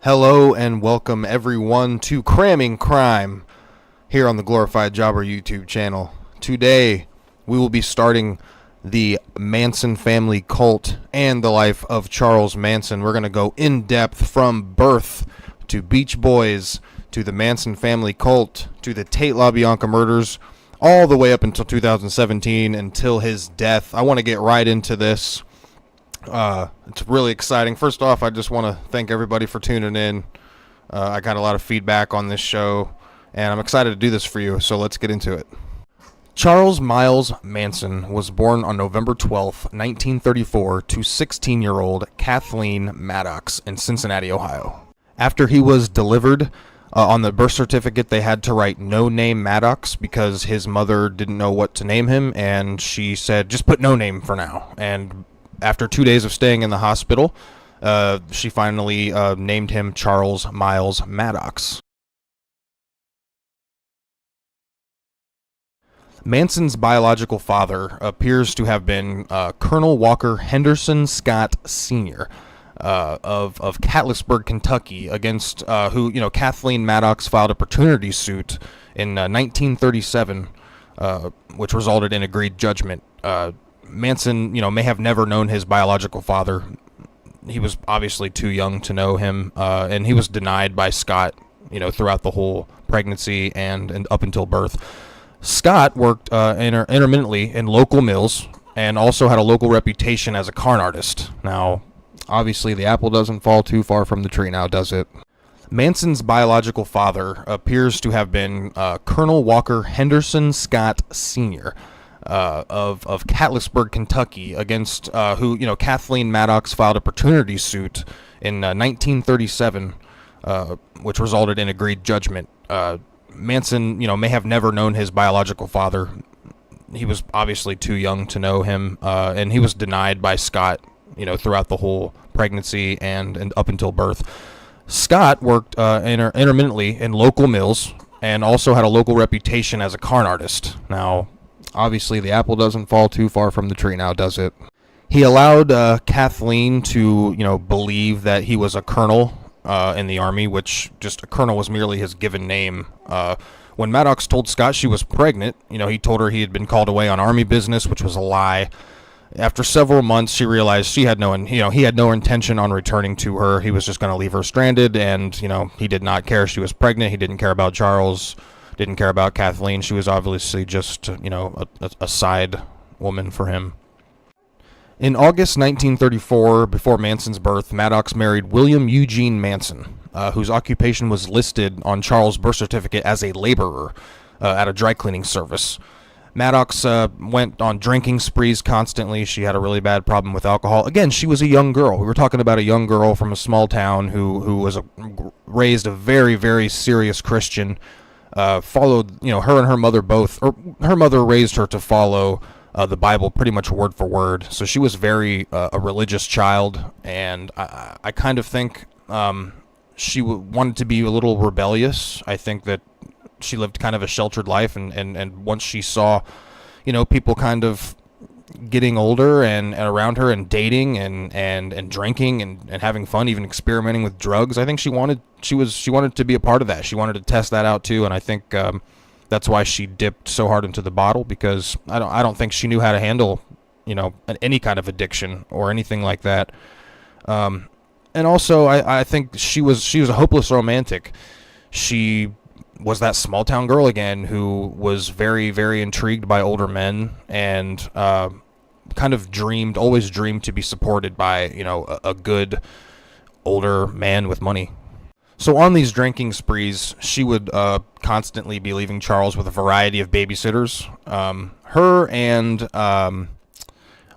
Hello and welcome everyone to Cramming Crime here on the Glorified Jobber YouTube channel. Today we will be starting the Manson family cult and the life of Charles Manson. We're going to go in depth from birth to Beach Boys to the Manson family cult to the Tate Labianca murders all the way up until 2017 until his death. I want to get right into this. It's really exciting. First off, I just want to thank everybody for tuning in. I got a lot of feedback on this show, and I'm excited to do this for you, so let's get into it. Charles Miles Manson was born on November 12, 1934, to 16-year-old Kathleen Maddox in Cincinnati, Ohio. After he was delivered, on the birth certificate, they had to write no name Maddox because his mother didn't know what to name him, and she said, just put no name for now. And after 2 days of staying in the hospital, she finally named him Charles Miles Maddox. Manson's biological father appears to have been Colonel Walker Henderson Scott Sr. Of Catlettsburg, Kentucky, against who Kathleen Maddox filed a paternity suit in 1937, which resulted in agreed judgment. Manson, may have never known his biological father. He was obviously too young to know him, and he was denied by Scott, throughout the whole pregnancy and up until birth. Scott worked intermittently in local mills and also had a local reputation as a con artist. Now, obviously, the apple doesn't fall too far from the tree now, does it? Manson's biological father appears to have been Colonel Walker Henderson Scott Sr. Of Catlettsburg, Kentucky, against who Kathleen Maddox filed a paternity suit in 1937, which resulted in agreed judgment. Manson, may have never known his biological father. He was obviously too young to know him, and he was denied by Scott, throughout the whole pregnancy and up until birth. Scott worked intermittently in local mills and also had a local reputation as a con artist. Now, obviously, the apple doesn't fall too far from the tree now, does it? He allowed Kathleen to, believe that he was a colonel in the Army, which just a colonel was merely his given name. When Maddox told Scott she was pregnant, he told her he had been called away on Army business, which was a lie. After several months, she realized he had no intention on returning to her. He was just going to leave her stranded, and, he did not care she was pregnant. He didn't care about Charles. Didn't care about Kathleen. She was obviously just, a side woman for him. In August 1934, before Manson's birth, Maddox married William Eugene Manson, whose occupation was listed on Charles' birth certificate as a laborer at a dry cleaning service. Maddox went on drinking sprees constantly. She had a really bad problem with alcohol. Again, she was a young girl. We were talking about a young girl from a small town who was raised a very, very serious Christian. Followed, her and her mother both, or her mother raised her to follow the Bible pretty much word for word. So she was very a religious child, and I kind of think she wanted to be a little rebellious. I think that she lived kind of a sheltered life, and once she saw, people kind of getting older and around her and dating and drinking and having fun, even experimenting with drugs, I think she wanted to be a part of that. She wanted to test that out too, and I think that's why she dipped so hard into the bottle, because I don't think she knew how to handle any kind of addiction or anything like that. And also I think she was a hopeless romantic. She was that small town girl again who was very, very intrigued by older men and kind of always dreamed to be supported by, a good older man with money. So on these drinking sprees, she would constantly be leaving Charles with a variety of babysitters. Her and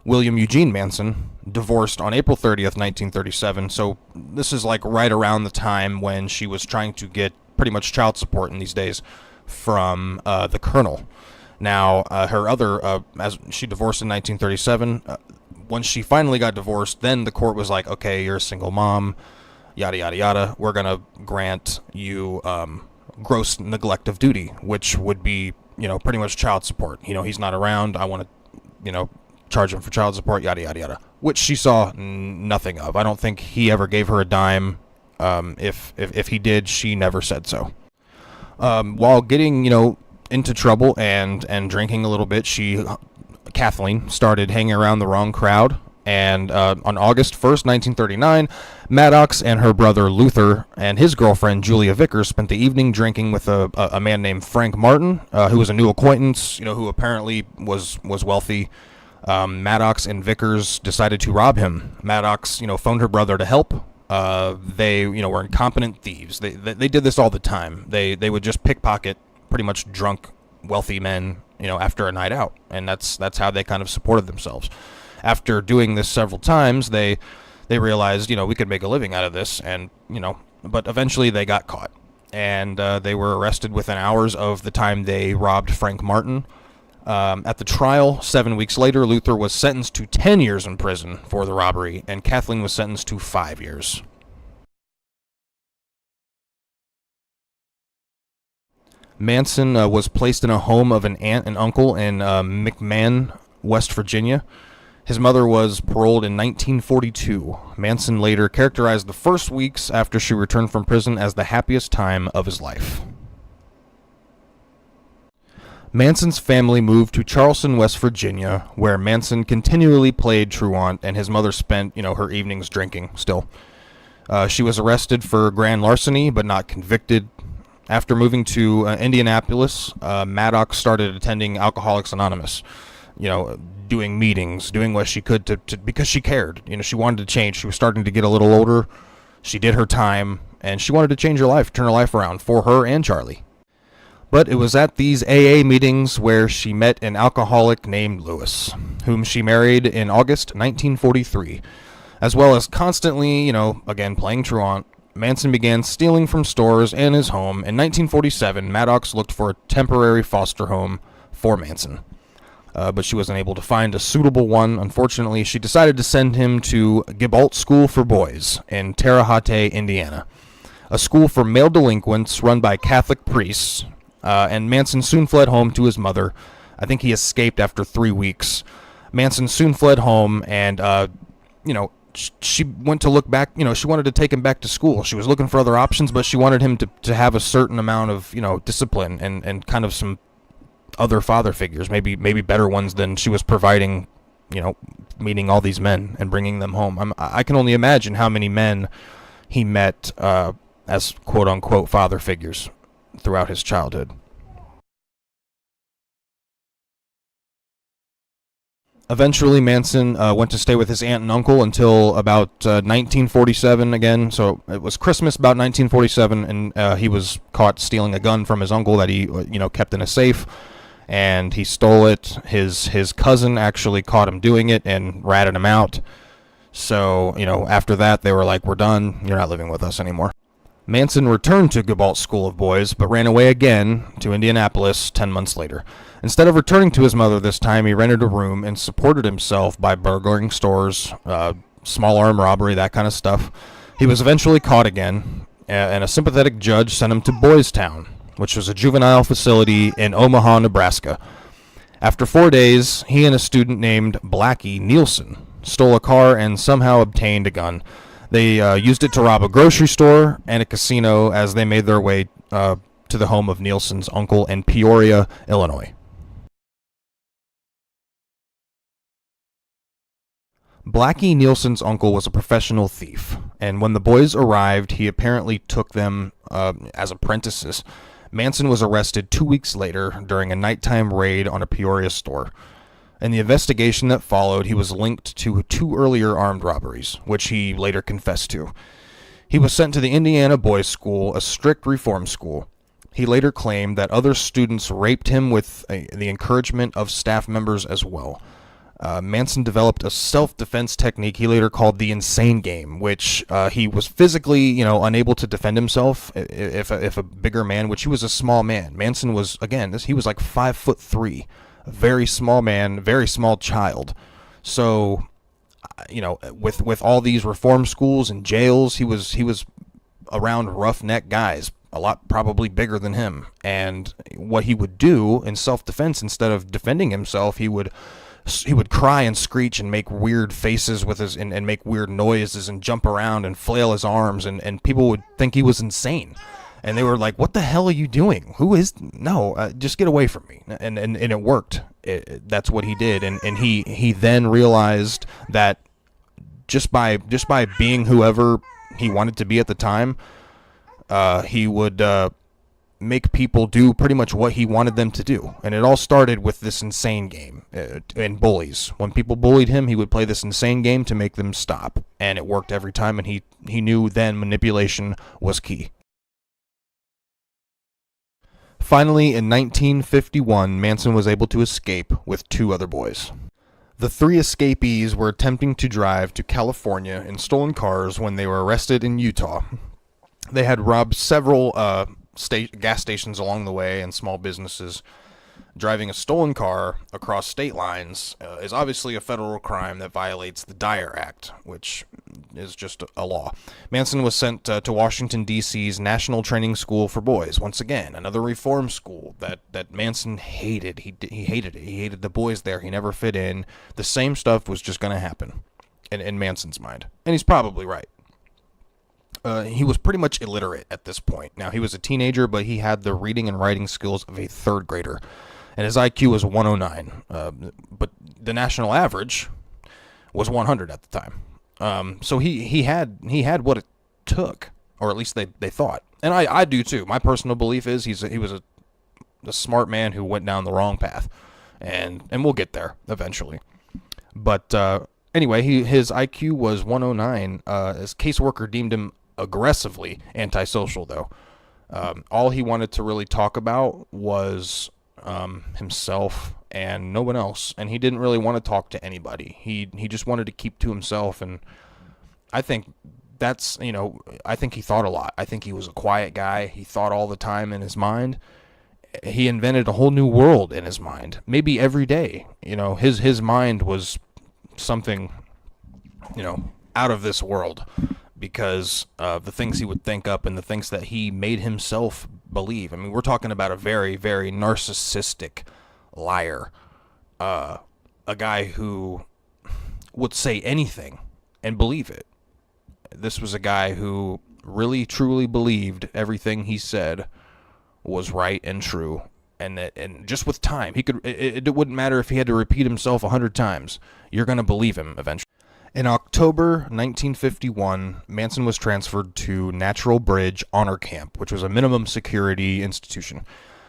William Eugene Manson divorced on April 30th, 1937. So this is like right around the time when she was trying to get pretty much child support in these days from the colonel. Now, as she divorced in 1937, when she finally got divorced, then the court was like, okay, you're a single mom, yada, yada, yada. We're going to grant you gross neglect of duty, which would be, pretty much child support. He's not around. I want to, charge him for child support, yada, yada, yada, which she saw nothing of. I don't think he ever gave her a dime. If he did, she never said so. While getting, into trouble and drinking a little bit, Kathleen started hanging around the wrong crowd. And on August 1st, 1939, Maddox and her brother Luther and his girlfriend Julia Vickers spent the evening drinking with a man named Frank Martin, who was a new acquaintance, who apparently was wealthy. Maddox and Vickers decided to rob him. Maddox, phoned her brother to help. They, were incompetent thieves. They did this all the time. They would just pickpocket pretty much drunk, wealthy men, after a night out, and that's how they kind of supported themselves. After doing this several times, they realized, we could make a living out of this, and, but eventually they got caught. And they were arrested within hours of the time they robbed Frank Martin. At the trial, 7 weeks later, Luther was sentenced to 10 years in prison for the robbery, and Kathleen was sentenced to 5 years. Manson was placed in a home of an aunt and uncle in McMahon, West Virginia. His mother was paroled in 1942. Manson later characterized the first weeks after she returned from prison as the happiest time of his life. Manson's family moved to Charleston, West Virginia, where Manson continually played truant, and his mother spent, her evenings drinking still. She was arrested for grand larceny, but not convicted. After moving to Indianapolis, Maddox started attending Alcoholics Anonymous, doing meetings, doing what she could to because she cared. She wanted to change. She was starting to get a little older. She did her time, and she wanted to change her life, turn her life around for her and Charlie. But it was at these AA meetings where she met an alcoholic named Lewis, whom she married in August 1943. As well as constantly, again, playing truant, Manson began stealing from stores and his home. In 1947, Maddox looked for a temporary foster home for Manson. But she wasn't able to find a suitable one. Unfortunately, she decided to send him to Gibalt School for Boys in Terre Haute, Indiana, a school for male delinquents run by Catholic priests. And Manson soon fled home to his mother. I think he escaped after 3 weeks. Manson soon fled home, and, she went to look back. She wanted to take him back to school. She was looking for other options, but she wanted him to have a certain amount of, discipline and kind of some other father figures, maybe better ones than she was providing, meeting all these men and bringing them home. I can only imagine how many men he met as quote-unquote father figures throughout his childhood. Eventually, Manson went to stay with his aunt and uncle until about 1947 again. So it was Christmas about 1947, and he was caught stealing a gun from his uncle that he, kept in a safe, and he stole it. His cousin actually caught him doing it and ratted him out. So, after that, they were like, "We're done. You're not living with us anymore." Manson returned to Gibalt School of Boys, but ran away again to Indianapolis 10 months later. Instead of returning to his mother this time, he rented a room and supported himself by burglaring stores, small arm robbery, that kind of stuff. He was eventually caught again, and a sympathetic judge sent him to Boys Town, which was a juvenile facility in Omaha, Nebraska. After 4 days, he and a student named Blackie Nielsen stole a car and somehow obtained a gun. They used it to rob a grocery store and a casino as they made their way to the home of Nielsen's uncle in Peoria, Illinois. Blackie Nielsen's uncle was a professional thief, and when the boys arrived, he apparently took them as apprentices. Manson was arrested 2 weeks later during a nighttime raid on a Peoria store. In the investigation that followed, he was linked to 2 earlier armed robberies, which he later confessed to. He was sent to the Indiana Boys School, a strict reform school. He later claimed that other students raped him with the encouragement of staff members as well. Manson developed a self-defense technique he later called the insane game, which he was physically, unable to defend himself if a bigger man, which he was a small man. Manson was, again, he was like 5'3", a very small man, very small child. So, with all these reform schools and jails, he was around roughneck guys, a lot probably bigger than him. And what he would do in self-defense, instead of defending himself, he would he would cry and screech and make weird faces with his and make weird noises and jump around and flail his arms, and people would think he was insane. And they were like, what the hell are you doing? Who is... No, just get away from me. And it worked. That's what he did. And he then realized that just by being whoever he wanted to be at the time, he would make people do pretty much what he wanted them to do. And it all started with this insane game and bullies. When people bullied him, he would play this insane game to make them stop. And it worked every time, and he knew then manipulation was key. Finally, in 1951, Manson was able to escape with 2 other boys. The 3 escapees were attempting to drive to California in stolen cars when they were arrested in Utah. They had robbed several gas stations along the way and small businesses. Driving a stolen car across state lines is obviously a federal crime that violates the Dyer Act, which is just a law. Manson was sent to Washington, D.C.'s National Training School for Boys. Once again, another reform school that Manson hated. He hated it. He hated the boys there. He never fit in. The same stuff was just going to happen in Manson's mind. And he's probably right. He was pretty much illiterate at this point. Now, he was a teenager, but he had the reading and writing skills of a 3rd grader. And his IQ was 109. But the national average was 100 at the time. So he had what it took, or at least they thought. And I do too. My personal belief is he was a smart man who went down the wrong path. And we'll get there eventually. But anyway, his IQ was 109. His caseworker deemed him aggressively antisocial, though. All he wanted to really talk about was himself and no one else, and he didn't really want to talk to anybody. He just wanted to keep to himself, and I think that's, I think he thought a lot. I think he was a quiet guy. He thought all the time in his mind. He invented a whole new world in his mind, maybe every day. His mind was something, out of this world, because of the things he would think up and the things that he made himself believe. I mean, we're talking about a very, very narcissistic liar, a guy who would say anything and believe it. This was a guy who really, truly believed everything he said was right and true, and just with time, he could. It wouldn't matter if he had to repeat himself 100 times. You're going to believe him eventually. In October 1951, Manson was transferred to Natural Bridge Honor Camp, which was a minimum security institution,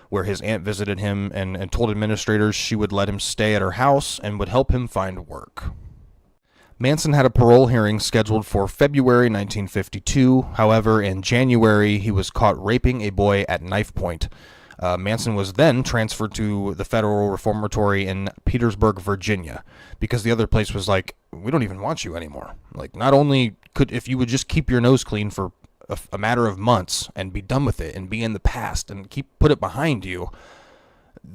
where his aunt visited him and told administrators she would let him stay at her house and would help him find work. Manson had a parole hearing scheduled for February 1952. However, in January, he was caught raping a boy at knife point. Manson was then transferred to the Federal Reformatory in Petersburg, Virginia, because the other place was like, we don't even want you anymore. Like, not only if you would just keep your nose clean for a matter of months and be done with it and be in the past and put it behind you,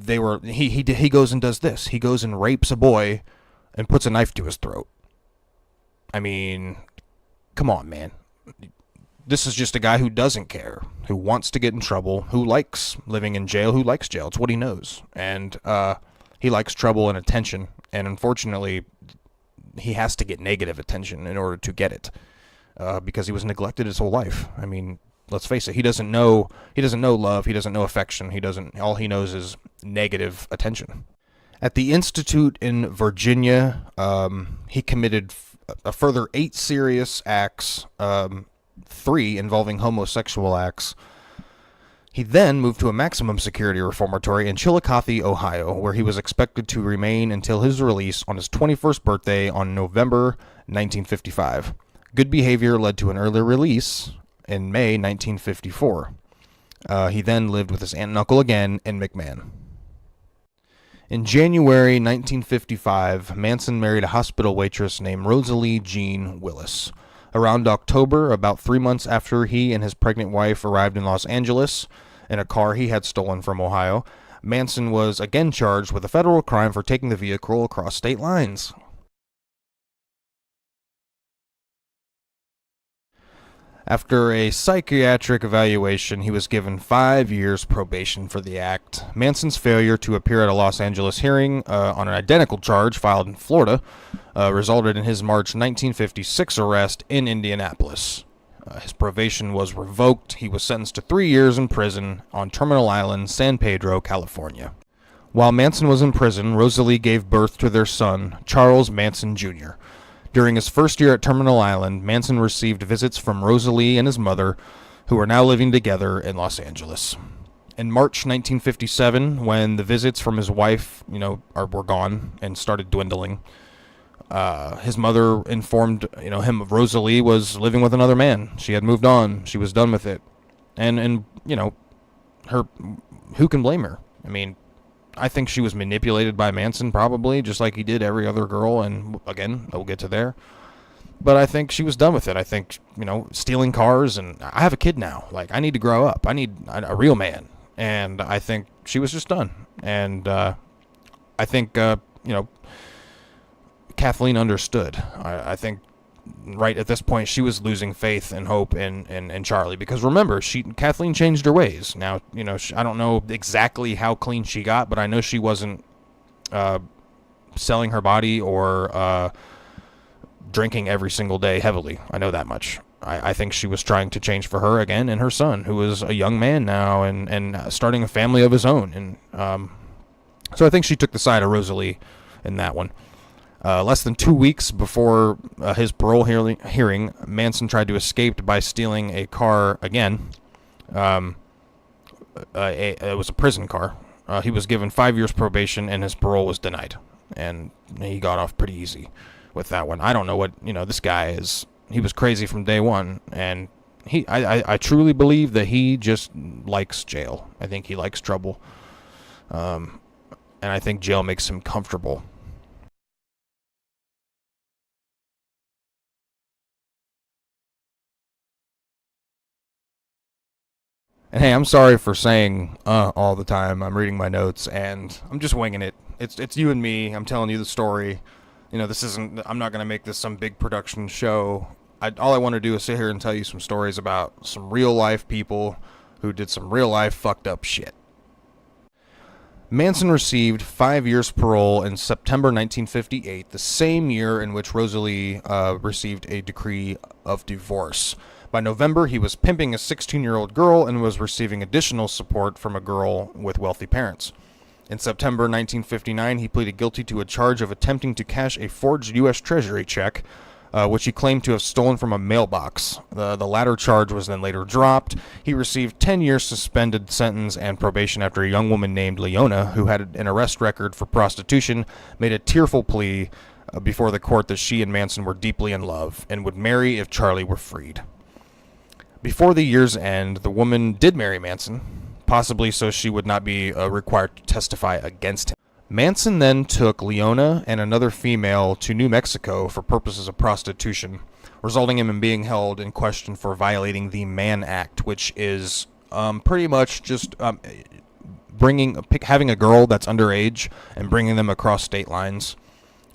he goes and does this. He goes and rapes a boy and puts a knife to his throat. I mean, come on, man. This is just a guy who doesn't care, who wants to get in trouble, who likes living in jail, who likes jail. It's what he knows. And he likes trouble and attention. And unfortunately, he has to get negative attention in order to get it, because he was neglected his whole life. I mean, let's face it. He doesn't know love. He doesn't know affection. All he knows is negative attention. At the Institute in Virginia, he committed a further 8 serious acts, 3 involving homosexual acts. He then moved to a maximum security reformatory in Chillicothe, Ohio, where he was expected to remain until his release on his 21st birthday on November 1955. Good behavior led to an early release in May 1954. He then lived with his aunt and uncle again in McMahon. In January 1955, Manson married a hospital waitress named Rosalie Jean Willis. Around October, about 3 months after he and his pregnant wife arrived in Los Angeles in a car he had stolen from Ohio, Manson was again charged with a federal crime for taking the vehicle across state lines. After a psychiatric evaluation, he was given 5 years probation for the act. Manson's failure to appear at a Los Angeles hearing on an identical charge filed in Florida resulted in his March 1956 arrest in Indianapolis. His probation was revoked. He was sentenced to 3 years in prison on Terminal Island, San Pedro, California. While Manson was in prison, Rosalie gave birth to their son, Charles Manson Jr. During his first year at Terminal Island, Manson received visits from Rosalie and his mother, who are now living together in Los Angeles. In March 1957, when the visits from his wife, were gone and started dwindling, his mother informed, him of Rosalie was living with another man. She had moved on. She was done with it. And her, who can blame her? I mean, I think she was manipulated by Manson, probably, just like he did every other girl, and again, we'll get to there. But I think she was done with it. I think, stealing cars, and I have a kid now. Like, I need to grow up. I need a real man. And I think she was just done. And I think, Kathleen understood. I think right at this point she was losing faith and hope in Charlie, because remember, Kathleen changed her ways. Now, I don't know exactly how clean she got, but I know she wasn't selling her body or drinking every single day heavily. I know that much. I think she was trying to change for her again and her son, who is a young man now and starting a family of his own. And so I think she took the side of Rosalie in that one. Less than 2 weeks before his parole hearing, Manson tried to escape by stealing a car again. It was a prison car. He was given 5 years probation, and his parole was denied. And he got off pretty easy with that one. I don't know what, this guy is. He was crazy from day one, and I truly believe that he just likes jail. I think he likes trouble. And I think jail makes him comfortable. And hey, I'm sorry for saying all the time. I'm reading my notes and I'm just winging it. It's you and me. I'm telling you the story. This isn't. I'm not gonna make this some big production show. All I want to do is sit here and tell you some stories about some real life people who did some real life fucked up shit. Manson received 5 years parole in September 1958, the same year in which Rosalie received a decree of divorce. By November, he was pimping a 16-year-old girl and was receiving additional support from a girl with wealthy parents. In September 1959, he pleaded guilty to a charge of attempting to cash a forged U.S. Treasury check, which he claimed to have stolen from a mailbox. The latter charge was then later dropped. He received 10 years suspended sentence and probation after a young woman named Leona, who had an arrest record for prostitution, made a tearful plea before the court that she and Manson were deeply in love and would marry if Charlie were freed. Before the year's end, the woman did marry Manson, possibly so she would not be required to testify against him. Manson then took Leona and another female to New Mexico for purposes of prostitution, resulting in him being held in question for violating the Mann Act, which is pretty much just having a girl that's underage and bringing them across state lines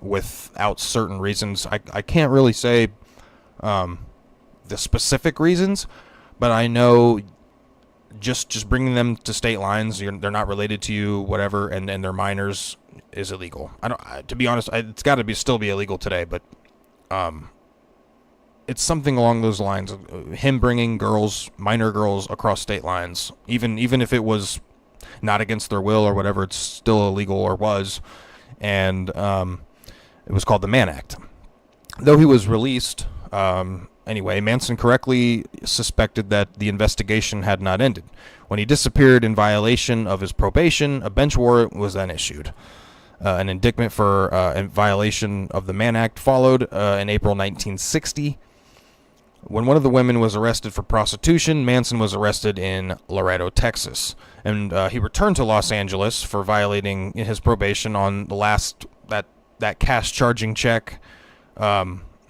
without certain reasons. I can't really say the specific reasons, but I know just bringing them to state lines, they're not related to you, whatever, and they're minors is illegal. To be honest, it's got to still be illegal today, but it's something along those lines. Him bringing minor girls across state lines, even if it was not against their will or whatever, it's still illegal or was, and it was called the Mann Act. Though he was released. Anyway, Manson correctly suspected that the investigation had not ended. When he disappeared in violation of his probation, a bench warrant was then issued. An indictment for in violation of the Mann Act followed in April 1960. When one of the women was arrested for prostitution, Manson was arrested in Laredo, Texas. And he returned to Los Angeles for violating his probation on the last, that cash charging check.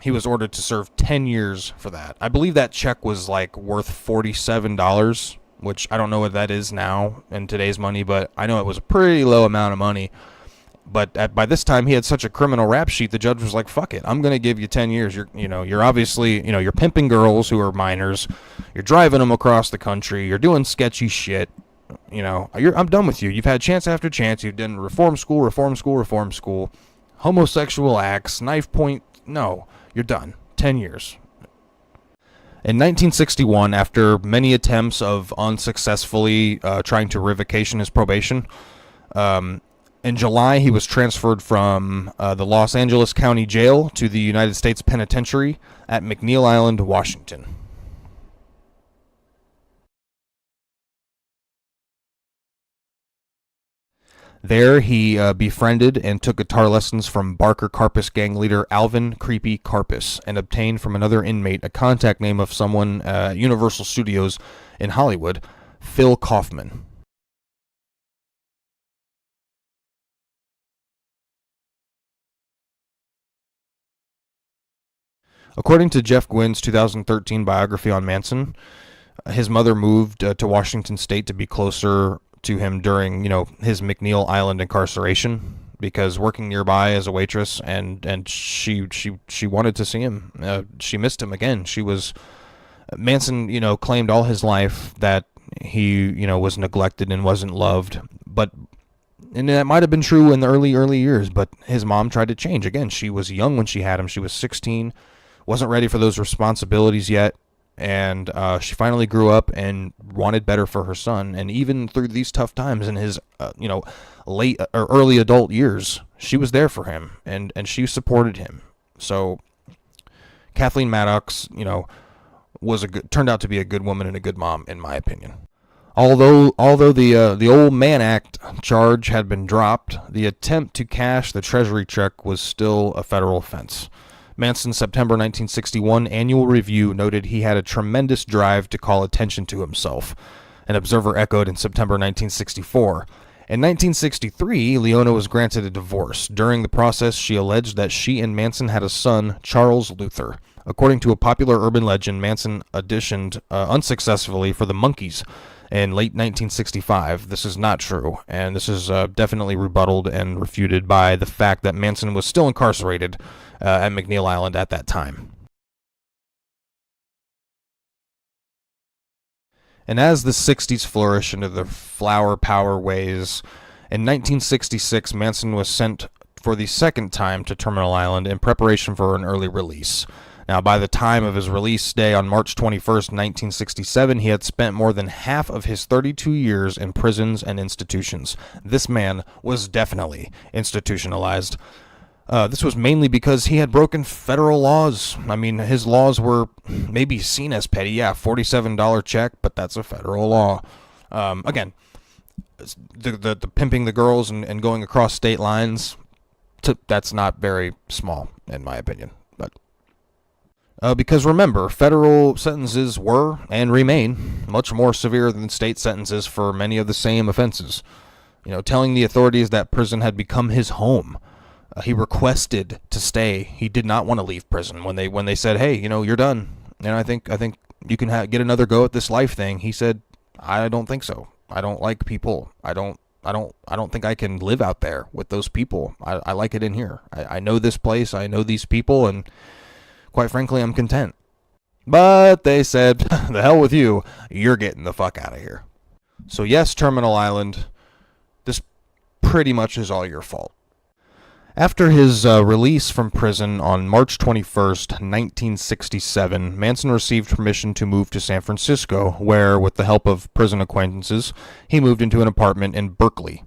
He was ordered to serve 10 years for that. I believe that check was worth $47, which I don't know what that is now in today's money, but I know it was a pretty low amount of money. But by this time, he had such a criminal rap sheet. The judge was like, "Fuck it, I'm gonna give you 10 years. You're obviously, you're pimping girls who are minors. You're driving them across the country. You're doing sketchy shit. I'm done with you. You've had chance after chance. You've done reform school, reform school, reform school, homosexual acts, knife point. No, you're done. 10 years." In 1961, after many attempts of unsuccessfully trying to revocation his probation, in July he was transferred from the Los Angeles County Jail to the United States Penitentiary at McNeil Island, Washington. There, he befriended and took guitar lessons from Barker Karpus gang leader Alvin Creepy Karpus and obtained from another inmate a contact name of someone at Universal Studios in Hollywood, Phil Kaufman. According to Jeff Gwynn's 2013 biography on Manson, his mother moved to Washington State to be closer to him during, his McNeil Island incarceration, because working nearby as a waitress, and she wanted to see him. She missed him again. Manson, claimed all his life that he, was neglected and wasn't loved, and that might have been true in the early years, but his mom tried to change. Again, she was young when she had him. She was 16, wasn't ready for those responsibilities yet. And she finally grew up and wanted better for her son. And even through these tough times in his, late or early adult years, she was there for him, and she supported him. So Kathleen Maddox, turned out to be a good woman and a good mom, in my opinion. Although the Old Man Act charge had been dropped, the attempt to cash the Treasury check was still a federal offense. Manson's September 1961 annual review noted he had a tremendous drive to call attention to himself. An observer echoed in September 1964. In 1963, Leona was granted a divorce. During the process, she alleged that she and Manson had a son, Charles Luther. According to a popular urban legend, Manson auditioned unsuccessfully for the Monkees in late 1965. This is not true, and this is definitely rebutted and refuted by the fact that Manson was still incarcerated at McNeil Island at that time. And as the 60s flourished into the flower power ways, in 1966 Manson was sent for the second time to Terminal Island in preparation for an early release. Now, by the time of his release day on March 21st, 1967, he had spent more than half of his 32 years in prisons and institutions. This man was definitely institutionalized. This was mainly because he had broken federal laws. I mean, his laws were maybe seen as petty. Yeah, $47 check, but that's a federal law. Again, the pimping the girls and going across state lines, that's not very small, in my opinion. Because remember, federal sentences were and remain much more severe than state sentences for many of the same offenses. Telling the authorities that prison had become his home. He requested to stay. He did not want to leave prison. When they said, "Hey, you're done, and I think you can get another go at this life thing," he said, "I don't think so. I don't like people. I don't think I can live out there with those people. I like it in here. I know this place. I know these people, and quite frankly, I'm content." But they said, "The hell with you. You're getting the fuck out of here." So yes, Terminal Island, this pretty much is all your fault. After his release from prison on March 21st, 1967, Manson received permission to move to San Francisco, where, with the help of prison acquaintances, he moved into an apartment in Berkeley.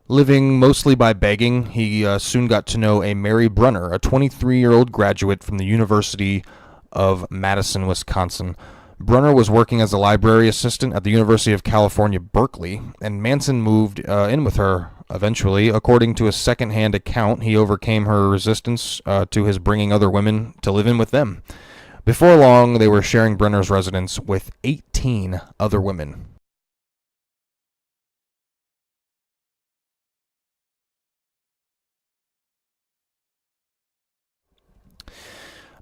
Living mostly by begging, he soon got to know a Mary Brunner, a 23-year-old graduate from the University of Madison, Wisconsin. Brunner was working as a library assistant at the University of California, Berkeley, and Manson moved in with her eventually. According to a second-hand account, he overcame her resistance to his bringing other women to live in with them. Before long, they were sharing Brunner's residence with 18 other women.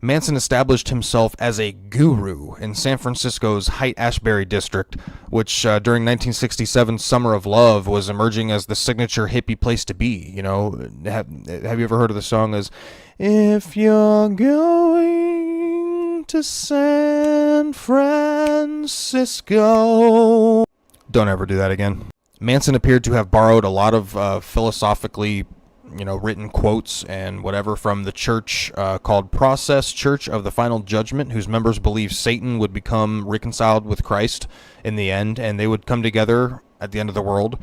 Manson established himself as a guru in San Francisco's Haight-Ashbury district, which during 1967's Summer of Love was emerging as the signature hippie place to be. You know, have you ever heard of the song as "If you're going to San Francisco"? Don't ever do that again. Manson appeared to have borrowed a lot of philosophically written quotes and whatever from the church called Process Church of the Final Judgment, whose members believed Satan would become reconciled with Christ in the end, and they would come together at the end of the world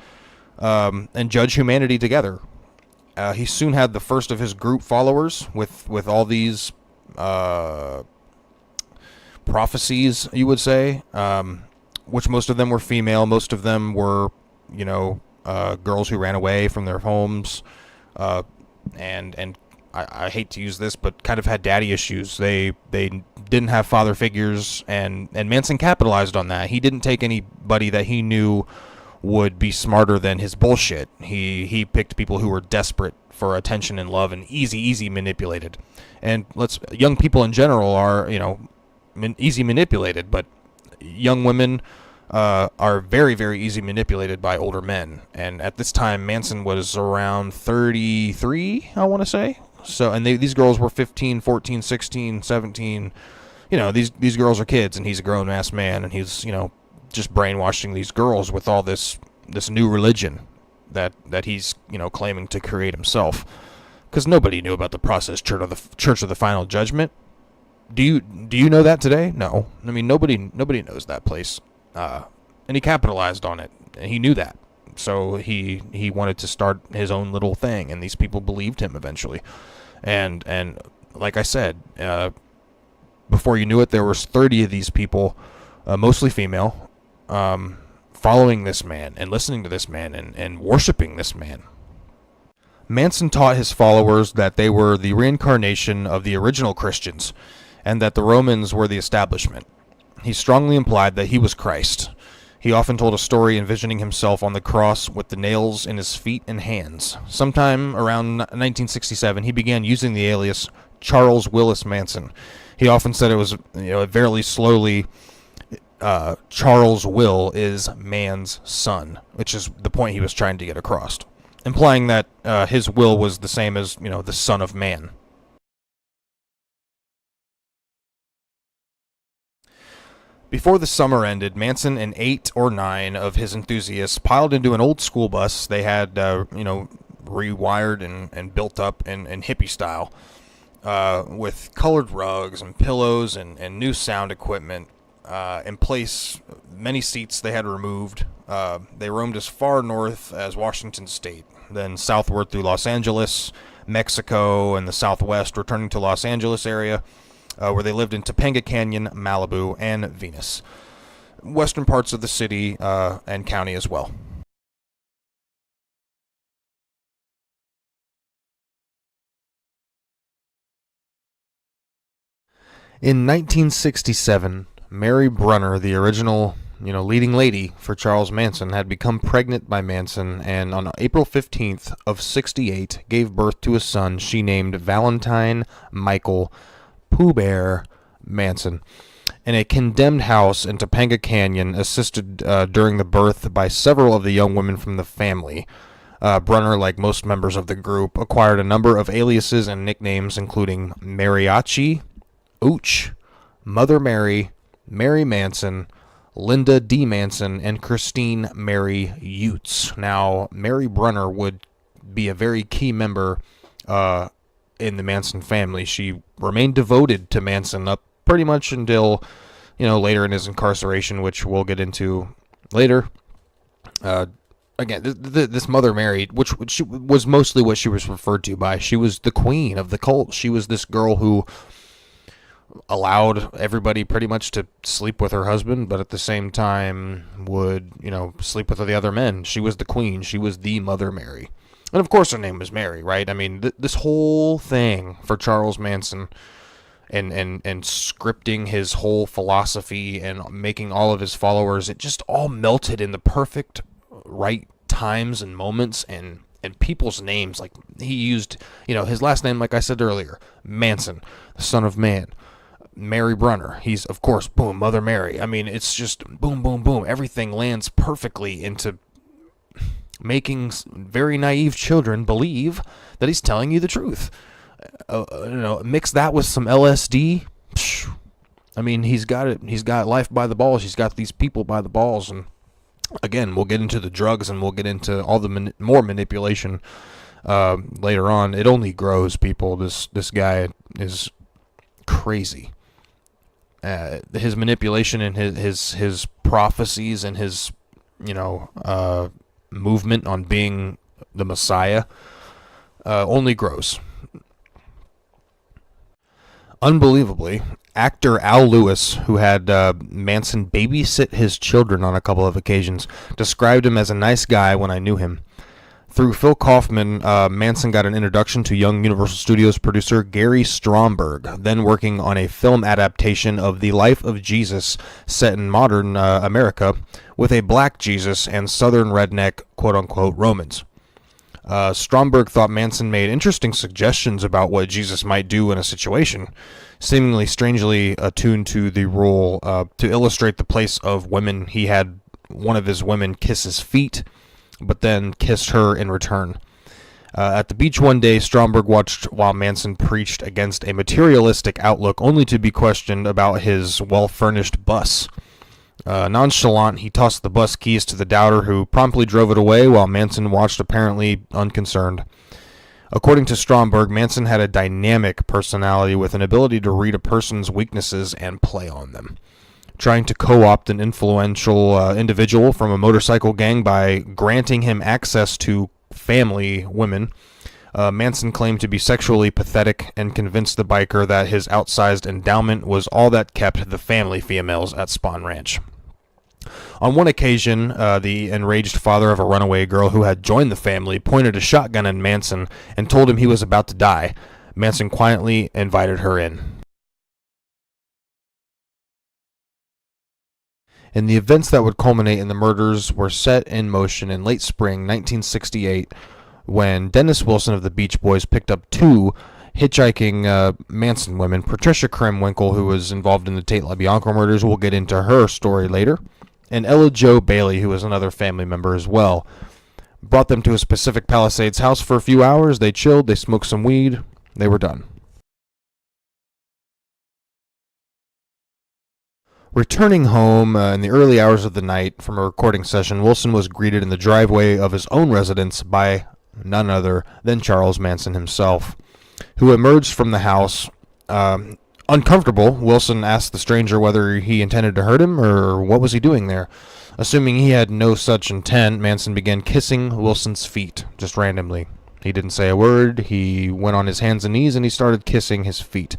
and judge humanity together. He soon had the first of his group followers with all these prophecies, you would say, which most of them were female. Most of them were, girls who ran away from their homes. And I hate to use this, but kind of had daddy issues. They didn't have father figures, and Manson capitalized on that. He didn't take anybody that he knew would be smarter than his bullshit. He picked people who were desperate for attention and love and easy manipulated. And young people in general are easy manipulated, but young women are very, very easy manipulated by older men. And at this time, Manson was around 33, I want to say. So, and these girls were 15, 14, 16, 17. These girls are kids, and he's a grown-ass man, and he's, just brainwashing these girls with all this new religion that he's, claiming to create himself. Because nobody knew about the Process Church of the Final Judgment. Do you know that today? No. I mean, nobody knows that place. And he capitalized on it, and he knew that. So he wanted to start his own little thing, and these people believed him eventually. And like I said, before you knew it, there was 30 of these people, mostly female, following this man and listening to this man and worshiping this man. Manson taught his followers that they were the reincarnation of the original Christians, and that the Romans were the establishment. He strongly implied that he was Christ. He often told a story envisioning himself on the cross with the nails in his feet and hands. Sometime around 1967, he began using the alias Charles Willis Manson. He often said it was, very slowly, Charles Will is man's son, which is the point he was trying to get across, implying that his will was the same as, the son of man. Before the summer ended, Manson and 8 or 9 of his enthusiasts piled into an old school bus they had, rewired and built up in hippie style, with colored rugs and pillows and new sound equipment. In place, many seats they had removed. They roamed as far north as Washington State, then southward through Los Angeles, Mexico, and the Southwest, returning to Los Angeles area, where they lived in Topanga Canyon, Malibu, and Venus. Western parts of the city and county as well. In 1967, Mary Brunner, the original, leading lady for Charles Manson, had become pregnant by Manson, and on April 15th of 68 gave birth to a son she named Valentine Michael Pooh Bear Manson in a condemned house in Topanga Canyon, assisted during the birth by several of the young women from the family. Brunner, like most members of the group, acquired a number of aliases and nicknames, including Mariachi, Ooch, Mother Mary, Mary Manson, Linda D. Manson, and Christine Mary Utes. Now, Mary Brunner would be a very key member in the Manson family. She remained devoted to Manson up pretty much until, later in his incarceration, which we'll get into later. Again, this Mother Mary, which she was mostly what she was referred to by. She was the queen of the cult. She was this girl who allowed everybody pretty much to sleep with her husband, but at the same time would, sleep with the other men. She was the queen. She was the Mother Mary. And of course her name was Mary, right? I mean, this whole thing for Charles Manson and scripting his whole philosophy and making all of his followers, it just all melted in the perfect right times and moments, and and people's names. Like, he used, his last name, like I said earlier, Manson, the son of man. Mary Brunner. He's, of course, boom, Mother Mary. I mean, it's just boom, boom, boom. Everything lands perfectly into making very naive children believe that he's telling you the truth. Mix that with some LSD. I mean, he's got it. He's got life by the balls. He's got these people by the balls. And again, we'll get into the drugs and we'll get into all the more manipulation later on. It only grows, people. This guy is crazy. His manipulation and his prophecies and his movement on being the Messiah only grows. Unbelievably, actor Al Lewis, who had Manson babysit his children on a couple of occasions, described him as a nice guy when I knew him. Through Phil Kaufman, Manson got an introduction to young Universal Studios producer Gary Stromberg, then working on a film adaptation of The Life of Jesus set in modern America with a black Jesus and southern redneck quote-unquote Romans. Stromberg thought Manson made interesting suggestions about what Jesus might do in a situation, seemingly strangely attuned to the role to illustrate the place of women. He had one of his women kiss his feet, but then kissed her in return. At the beach one day, Stromberg watched while Manson preached against a materialistic outlook, only to be questioned about his well-furnished bus. Nonchalant, he tossed the bus keys to the doubter, who promptly drove it away while Manson watched, apparently unconcerned. According to Stromberg, Manson had a dynamic personality with an ability to read a person's weaknesses and play on them. Trying to co-opt an influential individual from a motorcycle gang by granting him access to family women, Manson claimed to be sexually pathetic and convinced the biker that his outsized endowment was all that kept the family females at Spawn Ranch. On one occasion, the enraged father of a runaway girl who had joined the family pointed a shotgun at Manson and told him he was about to die. Manson quietly invited her in. And the events that would culminate in the murders were set in motion in late spring 1968 when Dennis Wilson of the Beach Boys picked up two hitchhiking Manson women. Patricia Krenwinkel, who was involved in the Tate Labianca murders, we'll get into her story later, and Ella Jo Bailey, who was another family member as well. Brought them to a Pacific Palisades house for a few hours. They chilled, they smoked some weed, they were done. Returning home in the early hours of the night from a recording session, Wilson was greeted in the driveway of his own residence by none other than Charles Manson himself, who emerged from the house. Uncomfortable, Wilson asked the stranger whether he intended to hurt him or what was he doing there. Assuming he had no such intent, Manson began kissing Wilson's feet, just randomly. He didn't say a word. He went on his hands and knees and he started kissing his feet.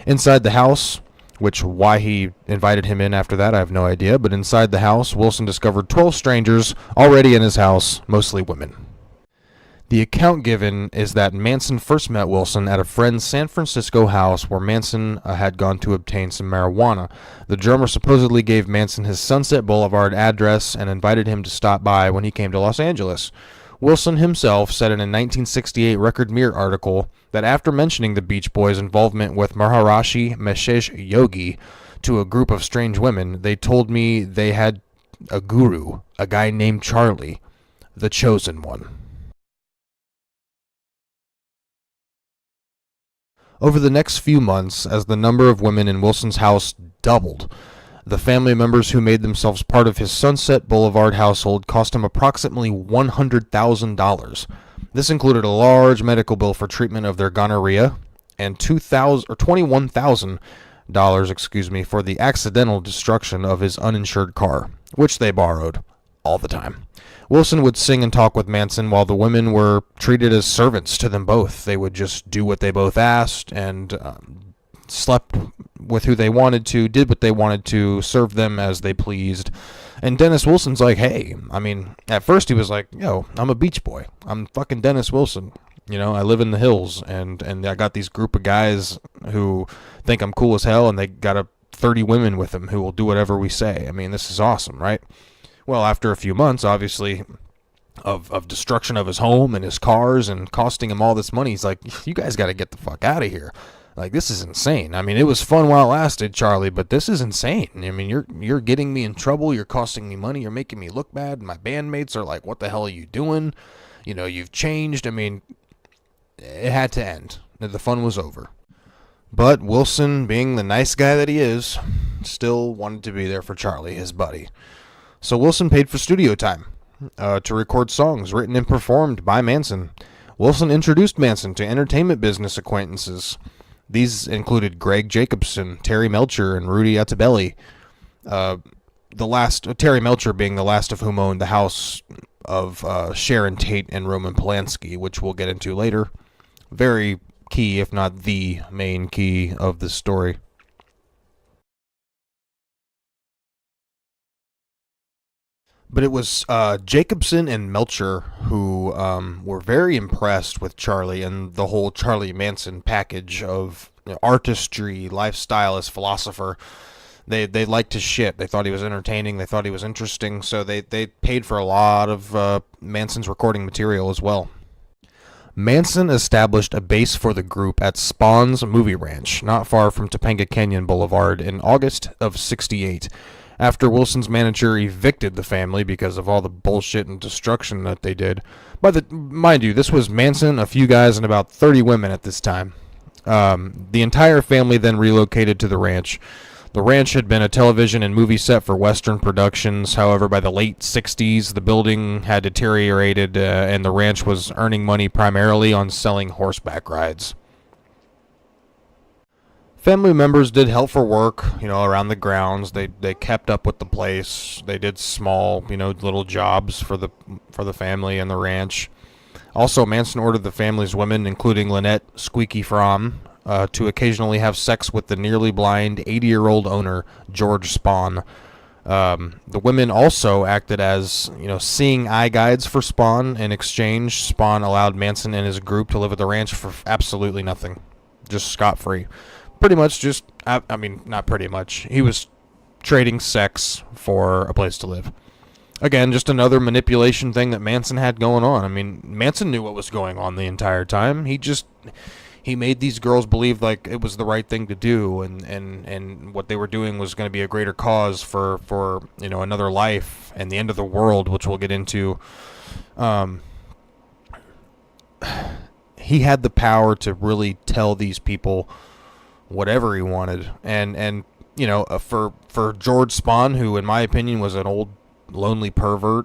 Inside the house, which why he invited him in after that, I have no idea. But inside the house, Wilson discovered 12 strangers already in his house, mostly women. The account given is that Manson first met Wilson at a friend's San Francisco house where Manson had gone to obtain some marijuana. The drummer supposedly gave Manson his Sunset Boulevard address and invited him to stop by when he came to Los Angeles. Wilson himself said in a 1968 Record Mirror article that after mentioning the Beach Boys' involvement with Maharishi Mahesh Yogi to a group of strange women, they told me they had a guru, a guy named Charlie, the chosen one. Over the next few months, as the number of women in Wilson's house doubled, the family members who made themselves part of his Sunset Boulevard household cost him approximately $100,000. This included a large medical bill for treatment of their gonorrhea and $21,000, for the accidental destruction of his uninsured car, which they borrowed all the time. Wilson would sing and talk with Manson while the women were treated as servants to them both. They would just do what they both asked and slept with who they wanted to, did what they wanted to, served them as they pleased. And Dennis Wilson's like, hey, I mean, at first he was like, yo, I'm a beach boy. I'm fucking Dennis Wilson. You know, I live in the hills, and I got these group of guys who think I'm cool as hell, and they got 30 women with them who will do whatever we say. I mean, this is awesome, right? Well, after a few months, obviously, of destruction of his home and his cars and costing him all this money. He's like, you guys got to get the fuck out of here. Like, this is insane. I mean, it was fun while it lasted, Charlie, but this is insane. I mean, you're getting me in trouble. You're costing me money. You're making me look bad. My bandmates are like, what the hell are you doing? You know, you've changed. I mean, it had to end. The fun was over. But Wilson, being the nice guy that he is, still wanted to be there for Charlie, his buddy. So Wilson paid for studio time to record songs written and performed by Manson. Wilson introduced Manson to entertainment business acquaintances. These included Greg Jacobson, Terry Melcher, and Rudy Altobelli. Terry Melcher being the last of whom owned the house of Sharon Tate and Roman Polanski, which we'll get into later. Very key, if not the main key of this story. But it was Jacobson and Melcher who were very impressed with Charlie and the whole Charlie Manson package of artistry, lifestyle as philosopher. They liked his shit. They thought he was entertaining. They thought he was interesting. So they paid for a lot of Manson's recording material as well. Manson established a base for the group at Spawn's Movie Ranch, not far from Topanga Canyon Boulevard, in August of '68. After Wilson's manager evicted the family because of all the bullshit and destruction that they did. Mind you, this was Manson, a few guys, and about 30 women at this time. The entire family then relocated to the ranch. The ranch had been a television and movie set for Western productions. However, by the late 60s, the building had deteriorated, and the ranch was earning money primarily on selling horseback rides. Family members did helpful work, around the grounds. They kept up with the place. They did small, little jobs for the family and the ranch. Also, Manson ordered the family's women, including Lynette Squeaky Fromm, to occasionally have sex with the nearly blind 80-year-old owner, George Spahn. The women also acted as, seeing eye guides for Spahn. In exchange, Spahn allowed Manson and his group to live at the ranch for absolutely nothing, just scot-free. Pretty much not pretty much. He was trading sex for a place to live. Again, just another manipulation thing that Manson had going on. I mean, Manson knew what was going on the entire time. He made these girls believe like it was the right thing to do, and what they were doing was going to be a greater cause for another life and the end of the world, which we'll get into. He had the power to really tell these people whatever he wanted, and for George Spahn, who in my opinion was an old lonely pervert,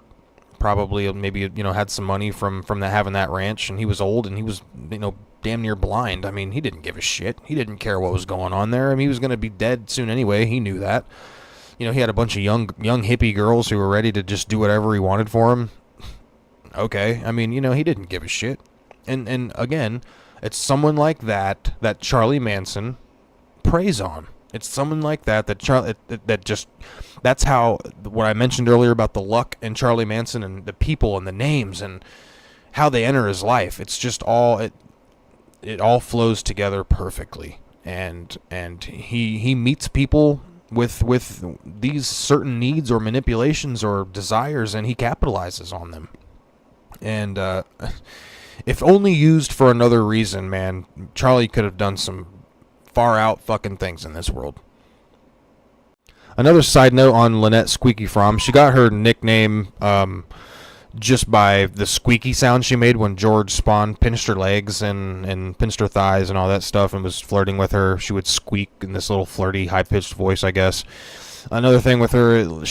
probably maybe had some money from having that ranch, and he was old and he was damn near blind. I mean, he didn't give a shit. He didn't care what was going on there. I mean, he was going to be dead soon anyway. He knew that. He had a bunch of young hippie girls who were ready to just do whatever he wanted for him. Okay, I mean, he didn't give a shit. And again, it's someone like that Charlie Manson preys on. It's someone like that Charlie that's how what I mentioned earlier about the luck and Charlie Manson and the people and the names and how they enter his life. It's just all it all flows together perfectly. And he meets people with these certain needs or manipulations or desires, and he capitalizes on them. And if only used for another reason, man, Charlie could have done some far out fucking things in this world. Another side note on Lynette Squeaky Fromm, she got her nickname just by the squeaky sound she made when George Spahn pinched her legs and pinched her thighs and all that stuff and was flirting with her. She would squeak in this little flirty, high-pitched voice, I guess. Another thing with her,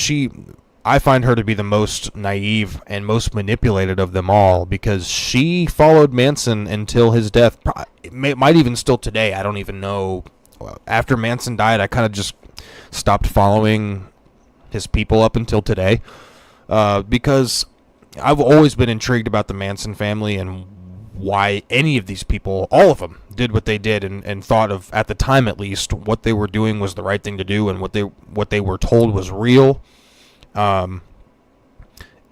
I find her to be the most naive and most manipulated of them all, because she followed Manson until his death. It might even still today. I don't even know. After Manson died, I kind of just stopped following his people up until today, because I've always been intrigued about the Manson family and why any of these people, all of them, did what they did and thought of, at the time at least, what they were doing was the right thing to do and what they were told was real.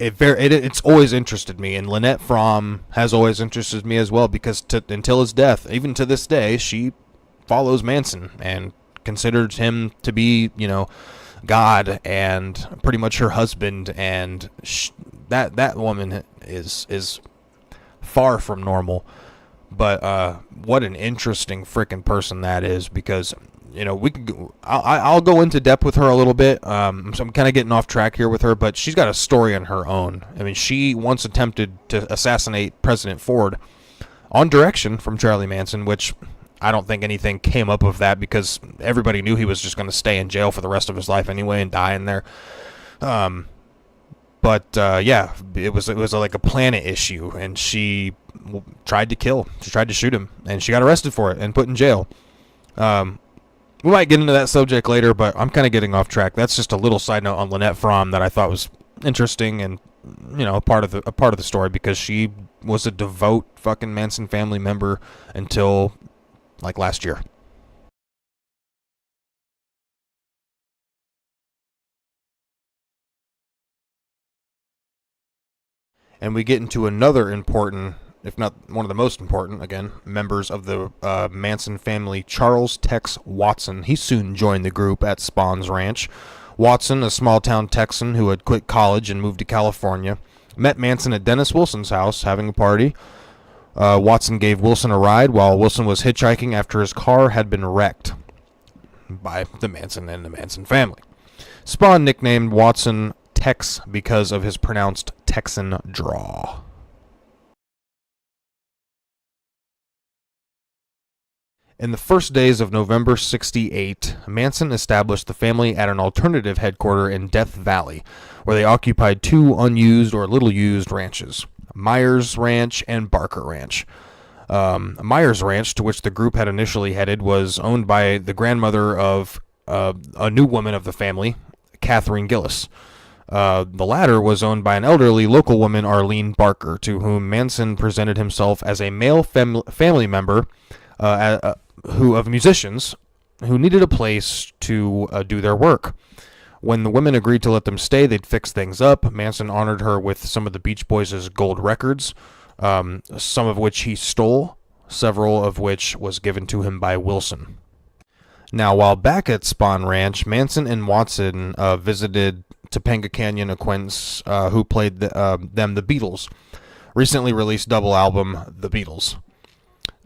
It's always interested me, and Lynette Fromm has always interested me as well, because until his death, even to this day, she follows Manson and considers him to be, God and pretty much her husband, and that woman is far from normal. But what an interesting freaking person that is, because we could I'll go into depth with her a little bit. So I'm kind of getting off track here with her, but she's got a story on her own. I mean, she once attempted to assassinate President Ford on direction from Charlie Manson, which I don't think anything came up of that, because everybody knew he was just going to stay in jail for the rest of his life anyway and die in there. But yeah, it was like a planet issue, and she tried to shoot him, and she got arrested for it and put in jail. We might get into that subject later, but I'm kind of getting off track. That's just a little side note on Lynette Fromm that I thought was interesting, and a part of the story, because she was a devout fucking Manson family member until like last year. And we get into another important, if not one of the most important, again, members of the Manson family, Charles Tex Watson. He soon joined the group at Spawn's Ranch. Watson, a small-town Texan who had quit college and moved to California, met Manson at Dennis Wilson's house having a party. Watson gave Wilson a ride while Wilson was hitchhiking after his car had been wrecked by the Manson and the Manson family. Spawn nicknamed Watson Tex because of his pronounced Texan drawl. In the first days of November '68, Manson established the family at an alternative headquarters in Death Valley, where they occupied two unused or little-used ranches, Myers Ranch and Barker Ranch. Myers Ranch, to which the group had initially headed, was owned by the grandmother of a new woman of the family, Catherine Gillis. The latter was owned by an elderly local woman, Arlene Barker, to whom Manson presented himself as a male family member of musicians who needed a place to do their work. When the women agreed to let them stay, they'd fix things up. Manson honored her with some of the Beach Boys' gold records, some of which he stole, several of which was given to him by Wilson. Now, while back at Spawn Ranch, Manson and Watson visited Topanga Canyon acquaintance who played them the Beatles' recently released double album, The Beatles,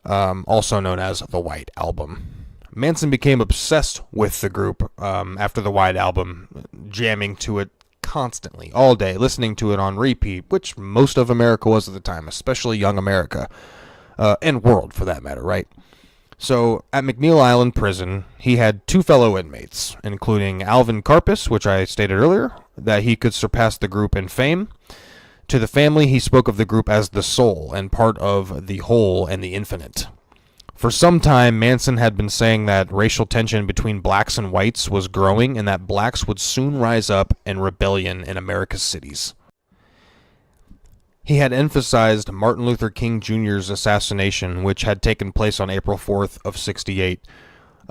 also known as The White Album. Manson became obsessed with the group after the White Album, jamming to it constantly, all day, listening to it on repeat, which most of America was at the time, especially young America, and world for that matter, right? So, at McNeil Island Prison, he had two fellow inmates, including Alvin Karpis, which I stated earlier, that he could surpass the group in fame. To the family, he spoke of the group as the soul and part of the whole and the infinite. For some time, Manson had been saying that racial tension between blacks and whites was growing, and that blacks would soon rise up in rebellion in America's cities. He had emphasized Martin Luther King Jr.'s assassination, which had taken place on April 4th of '68.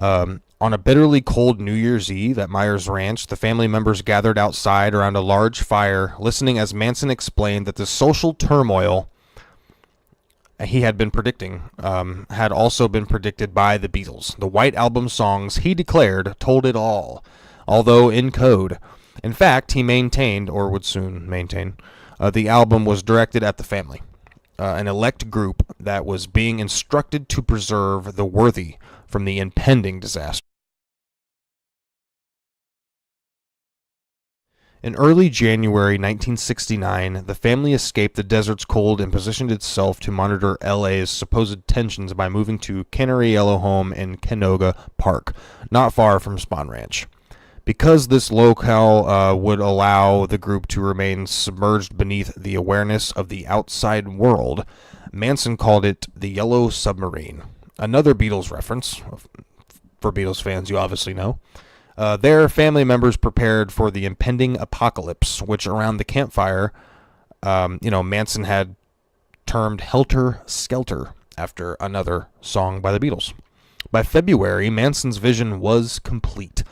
On a bitterly cold New Year's Eve at Myers Ranch, the family members gathered outside around a large fire, listening as Manson explained that the social turmoil he had been predicting had also been predicted by the Beatles. The White Album songs, he declared, told it all, although in code. In fact, he maintained, or would soon maintain, the album was directed at the family, an elect group that was being instructed to preserve the worthy from the impending disaster. In early January 1969, the family escaped the desert's cold and positioned itself to monitor LA's supposed tensions by moving to Canary Yellow Home in Canoga Park, not far from Spawn Ranch. Because this locale would allow the group to remain submerged beneath the awareness of the outside world, Manson called it the Yellow Submarine. Another Beatles reference, for Beatles fans you obviously know. Their family members prepared for the impending apocalypse, which around the campfire, Manson had termed Helter Skelter after another song by the Beatles. By February, Manson's vision was complete.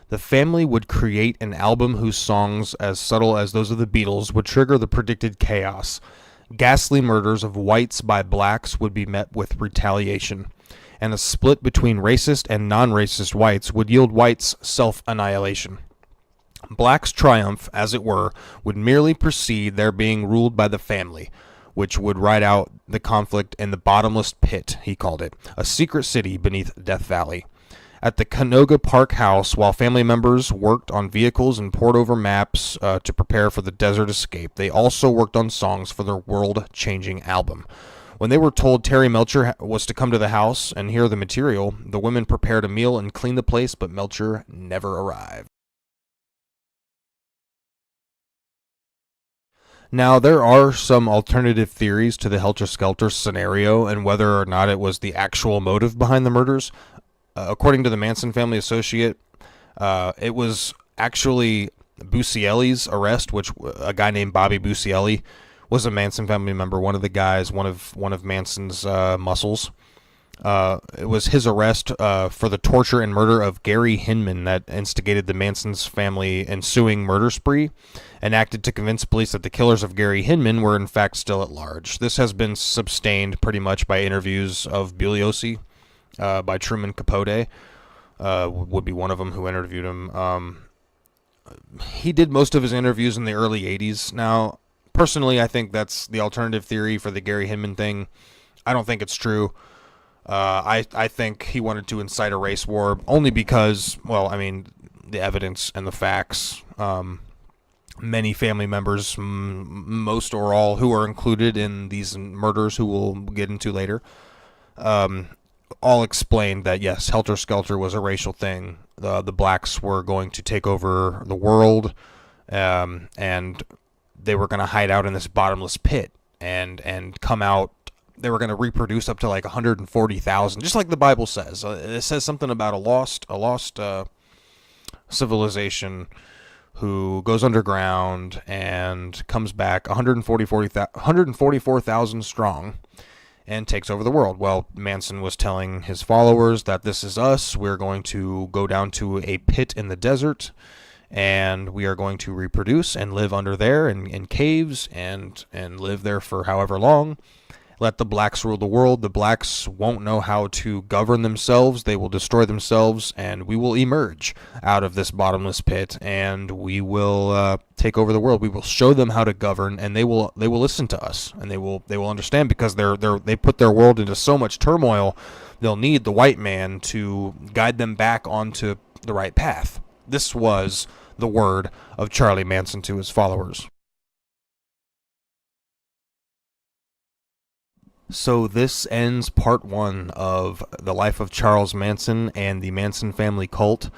The family would create an album whose songs, as subtle as those of the Beatles, would trigger the predicted chaos. Ghastly murders of whites by blacks would be met with retaliation. and a split between racist and non-racist whites would yield whites' self-annihilation. Blacks' triumph, as it were, would merely precede their being ruled by the family, which would ride out the conflict in the bottomless pit, he called it, a secret city beneath Death Valley. At the Canoga Park house, while family members worked on vehicles and pored over maps to prepare for the desert escape, they also worked on songs for their world-changing album. When they were told Terry Melcher was to come to the house and hear the material, the women prepared a meal and cleaned the place, but Melcher never arrived. Now, there are some alternative theories to the Helter Skelter scenario and whether or not it was the actual motive behind the murders. According to the Manson family associate, it was actually Buscielli's arrest, which a guy named Bobby Buscielli was a Manson family member, one of the guys, one of Manson's muscles. It was his arrest for the torture and murder of Gary Hinman that instigated the Manson's family ensuing murder spree and acted to convince police that the killers of Gary Hinman were in fact still at large. This has been sustained pretty much by interviews of Bugliosi, by Truman Capote, would be one of them who interviewed him. He did most of his interviews in the early 80s. Now, personally, I think that's the alternative theory for the Gary Hinman thing. I don't think it's true. I think he wanted to incite a race war only because, well, I mean, the evidence and the facts. Many family members, most or all, who are included in these murders, who we'll get into later, all explained that, yes, Helter Skelter was a racial thing. The blacks were going to take over the world, and they were going to hide out in this bottomless pit and come out. They were going to reproduce up to like 140,000, just like the Bible says. It says something about a lost civilization who goes underground and comes back 144,000 strong and takes over the world. Well, Manson was telling his followers that this is us. We're going to go down to a pit in the desert, and we are going to reproduce and live under there in caves and live there for however long. Let the blacks rule the world. The blacks won't know how to govern themselves. They will destroy themselves, and we will emerge out of this bottomless pit, and we will take over the world. We will show them how to govern, and they will listen to us, and they will understand, because they put their world into so much turmoil. They'll need the white man to guide them back onto the right path. This was the word of Charlie Manson to his followers. So this ends part one of the life of Charles Manson and the Manson family cult.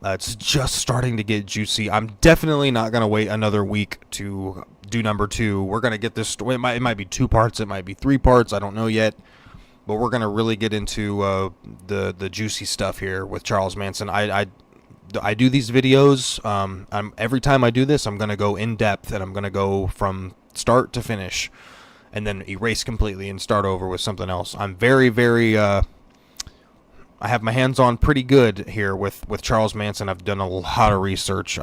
It's just starting to get juicy. I'm definitely not going to wait another week to do number two. We're going to get this story. It might be 2 parts. It might be 3 parts. I don't know yet. But we're going to really get into the juicy stuff here with Charles Manson. I do these videos. Every time I do this, I'm going to go in depth, and I'm going to go from start to finish, and then erase completely and start over with something else. I'm very, very, I have my hands on pretty good here with Charles Manson. I've done a lot of research.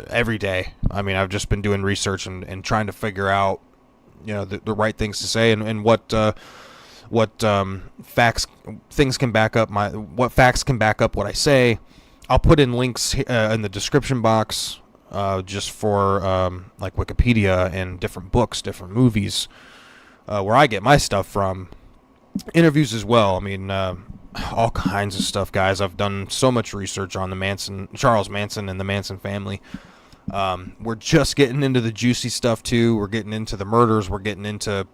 Every day. I mean, I've just been doing research and trying to figure out, the right things to say and what facts can back up what facts can back up what I say. I'll put in links in the description box, just for like Wikipedia and different books, different movies, where I get my stuff from. Interviews as well. I mean, all kinds of stuff, guys. I've done so much research on Charles Manson and the Manson family. We're just getting into the juicy stuff too. We're getting into the murders. We're getting into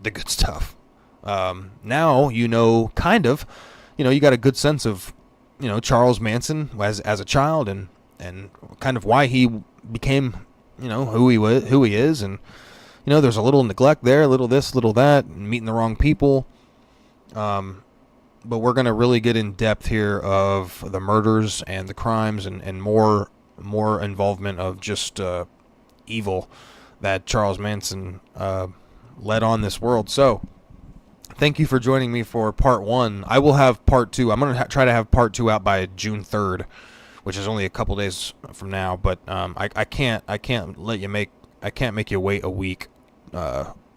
the good stuff. Now you got a good sense of Charles Manson as a child and kind of why he became who he is, and there's a little neglect there, a little this, little that, meeting the wrong people. But we're going to really get in depth here of the murders and the crimes and more involvement of just evil that Charles Manson led on this world. So thank you for joining me for part one. I will have part two. I'm going to try to have part two out by June 3rd, which is only a couple days from now. But I can't make you wait a week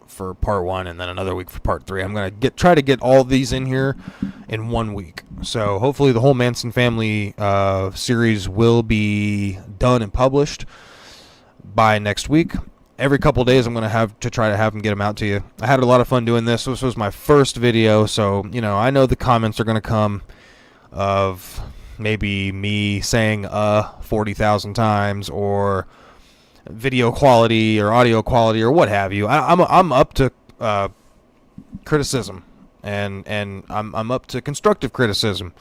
for part 1 and then another week for part 3. I'm going to try to get all these in here in 1 week. So hopefully the whole Manson family series will be done and published by next week. Every couple of days I'm going to have to try to have them get them out to you. I had a lot of fun doing this. This was my first video, so I know the comments are going to come of maybe me saying 40,000 times, or video quality or audio quality or what have you. I'm up to criticism, and I'm up to constructive criticism.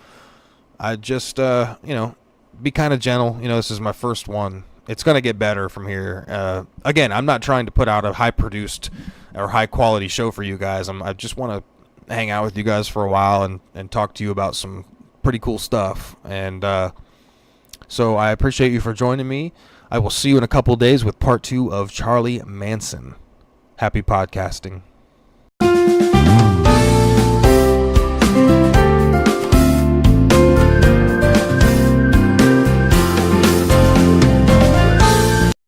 I just be kind of gentle. This is my first one. It's going to get better from here. Again, I'm not trying to put out a high-produced or high-quality show for you guys. I just want to hang out with you guys for a while and talk to you about some pretty cool stuff. And so I appreciate you for joining me. I will see you in a couple days with part 2 of Charlie Manson. Happy podcasting.